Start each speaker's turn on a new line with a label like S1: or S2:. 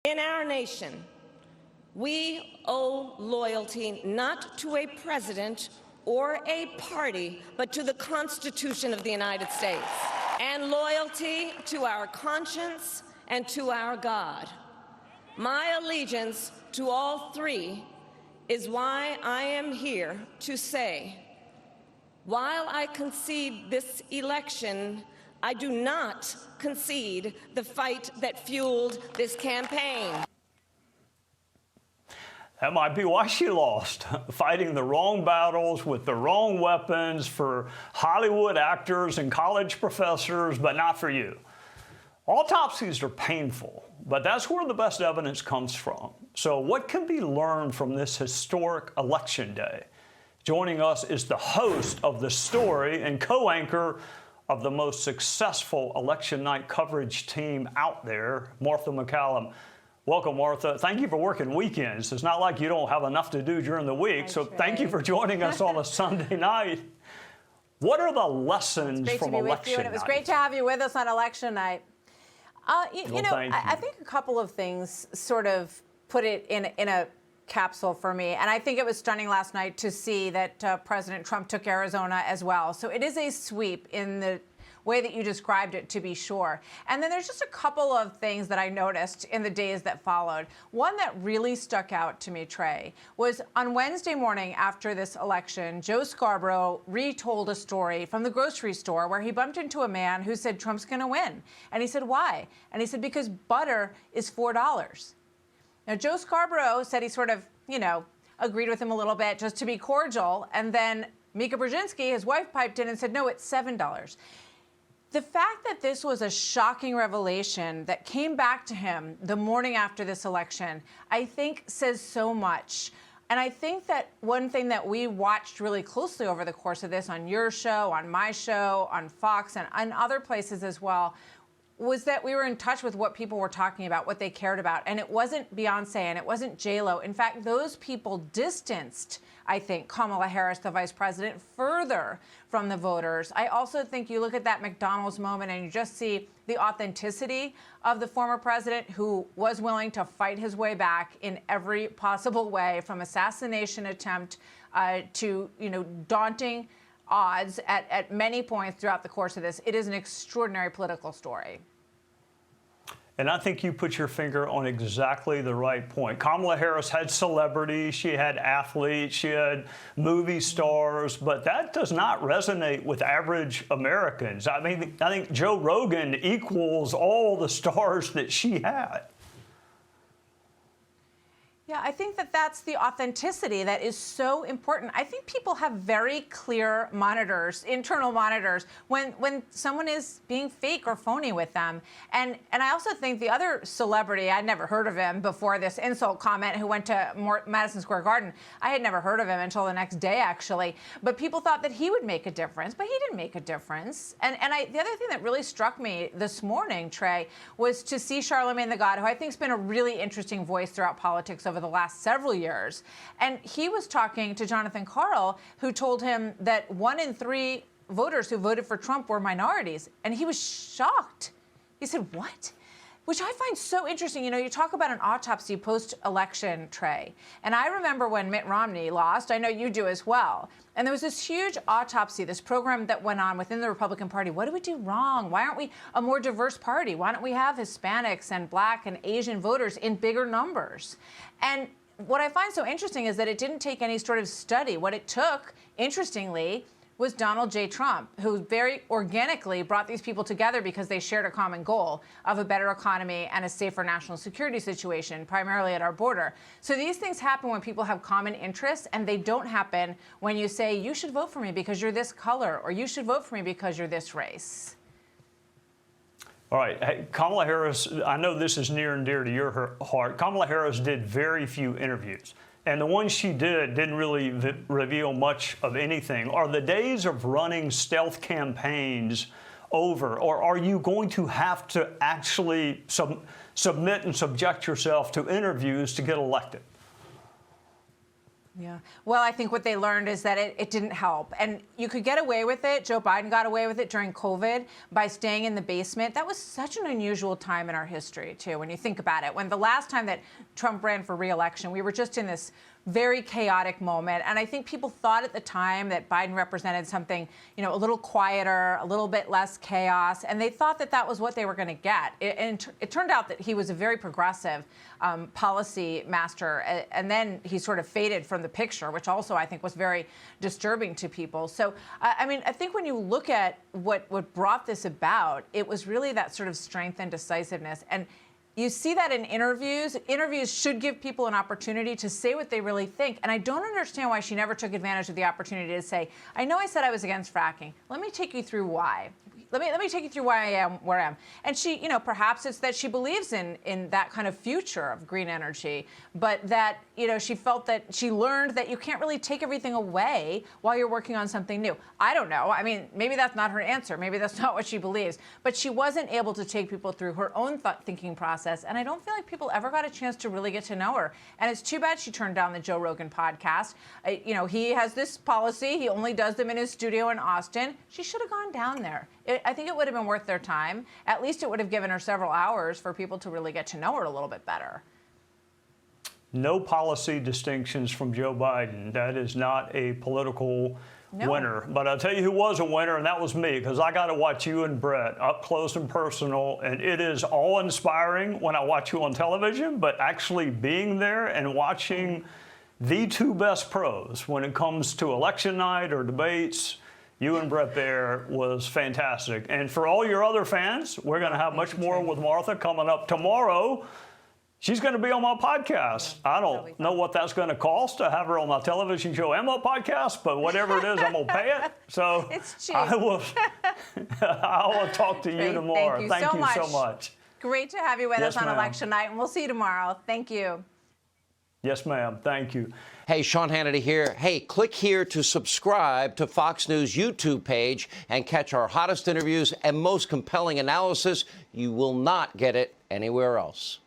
S1: In our nation, we owe loyalty not to a president or a party, but to the Constitution of the United States, and loyalty to our conscience and to our God. My allegiance to all three is why I am here to say, while I concede this election, I do not concede the fight that fueled this campaign.
S2: That might be why she lost, fighting the wrong battles with the wrong weapons for Hollywood actors and college professors, but not for you. Autopsies are painful, but that's where the best evidence comes from. So what can be learned from this historic election day? Joining us is the host of The Story and co-anchor of the most successful election night coverage team out there, Martha MacCallum. Welcome, Martha. Thank you for working weekends. It's not like you don't have enough to do during the week, so thank you for joining us on a Sunday night. What are the lessons from election night? It's great to be with you,
S3: and it was great to have you with us on election night. I think a couple of things sort of put it in a capsule for me, and I think it was stunning last night to see that President Trump took Arizona as well. So it is a sweep in the way that you described it, to be sure. And then there's just a couple of things that I noticed in the days that followed. One that really stuck out to me, Trey, was on Wednesday morning after this election, Joe Scarborough retold a story from the grocery store where he bumped into a man who said Trump's going to win. And he said, why? And he said, because butter is $4. Now, Joe Scarborough said he sort of, agreed with him a little bit just to be cordial. And then Mika Brzezinski, his wife, piped in and said, no, it's $7. The fact that this was a shocking revelation that came back to him the morning after this election, I think says so much. And I think that one thing that we watched really closely over the course of this on your show, on my show, on Fox, and on other places as well, was that we were in touch with what people were talking about, what they cared about. And it wasn't Beyonce and it wasn't J-Lo. In fact, those people distanced, I think, Kamala Harris, the vice president, further from the voters. I also think you look at that McDonald's moment and you just see the authenticity of the former president, who was willing to fight his way back in every possible way, from assassination attempt to, daunting odds at many points throughout the course of this. It is an extraordinary political story.
S2: And I think you put your finger on exactly the right point. Kamala Harris had celebrities, she had athletes, she had movie stars, but that does not resonate with average Americans. I mean, I think Joe Rogan equals all the stars that she had.
S3: Yeah, I think that that's the authenticity that is so important. I think people have very clear monitors, internal monitors, when someone is being fake or phony with them. And I also think the other celebrity, I'd never heard of him before this insult comment, who went to Madison Square Garden. I had never heard of him until the next day, actually. But people thought that he would make a difference, but he didn't make a difference. And the other thing that really struck me this morning, Trey, was to see Charlemagne the God, who I think has been a really interesting voice throughout politics over the last several years. And he was talking to Jonathan Karl, who told him that 1 in 3 voters who voted for Trump were minorities. And he was shocked. He said, what? Which I find so interesting. You talk about an autopsy post-election, Trey. And I remember when Mitt Romney lost, I know you do as well. And there was this huge autopsy, this program that went on within the Republican Party. What did we do wrong? Why aren't we a more diverse party? Why don't we have Hispanics and Black and Asian voters in bigger numbers? And what I find so interesting is that it didn't take any sort of study. What it took, interestingly, was Donald J. Trump, who very organically brought these people together because they shared a common goal of a better economy and a safer national security situation, primarily at our border. So these things happen when people have common interests, and they don't happen when you say, you should vote for me because you're this color, or you should vote for me because you're this race.
S2: All right. Hey, Kamala Harris, I know this is near and dear to your heart. Kamala Harris did very few interviews, and the ones she didn't really reveal much of anything. Are the days of running stealth campaigns over, or are you going to have to actually submit and subject yourself to interviews to get elected?
S3: Yeah. Well, I think what they learned is that it didn't help. And you could get away with it. Joe Biden got away with it during COVID by staying in the basement. That was such an unusual time in our history, too, when you think about it. When the last time that Trump ran for re-election, we were just in this very chaotic moment. And I think people thought at the time that Biden represented something, you know, a little quieter, a little bit less chaos. And they thought that that was what they were going to get. It turned out that he was a very progressive policy master. And then he sort of faded from the picture, which also I think was very disturbing to people. So, I mean, I think when you look at what brought this about, it was really that sort of strength and decisiveness. And you see that in interviews. Interviews should give people an opportunity to say what they really think. And I don't understand why she never took advantage of the opportunity to say, I know I said I was against fracking. Let me take you through why. Let me take you through why I am where I am. And she, you know, perhaps it's that she believes in that kind of future of green energy, but that, you know, she felt that she learned that you can't really take everything away while you're working on something new. I don't know. I mean, maybe that's not her answer. Maybe that's not what she believes. But she wasn't able to take people through her own thinking process. And I don't feel like people ever got a chance to really get to know her. And it's too bad she turned down the Joe Rogan podcast. You know, he has this policy. He only does them in his studio in Austin. She should have gone down there. I think it would have been worth their time. At least it would have given her several hours for people to really get to know her a little bit better.
S2: No policy distinctions from Joe Biden. That is not a political winner. But I'll tell you who was a winner, and that was me, because I got to watch you and Brett up close and personal, and it is awe-inspiring when I watch you on television, but actually being there and watching the two best pros when it comes to election night or debates, you and Brett there was fantastic. And for all your other fans, we're going to have much more with Martha coming up tomorrow. She's going to be on my podcast. I don't know what that's going to cost to have her on my television show and my podcast, but whatever it is, I'm going to pay it. So
S3: it's cheap.
S2: I will talk to you tomorrow. Thank you so much.
S3: Great to have you with us on election night, and we'll see you tomorrow. Thank you.
S2: Yes, ma'am. Thank you.
S4: Hey, Sean Hannity here. Hey, click here to subscribe to Fox News YouTube page and catch our hottest interviews and most compelling analysis. You will not get it anywhere else.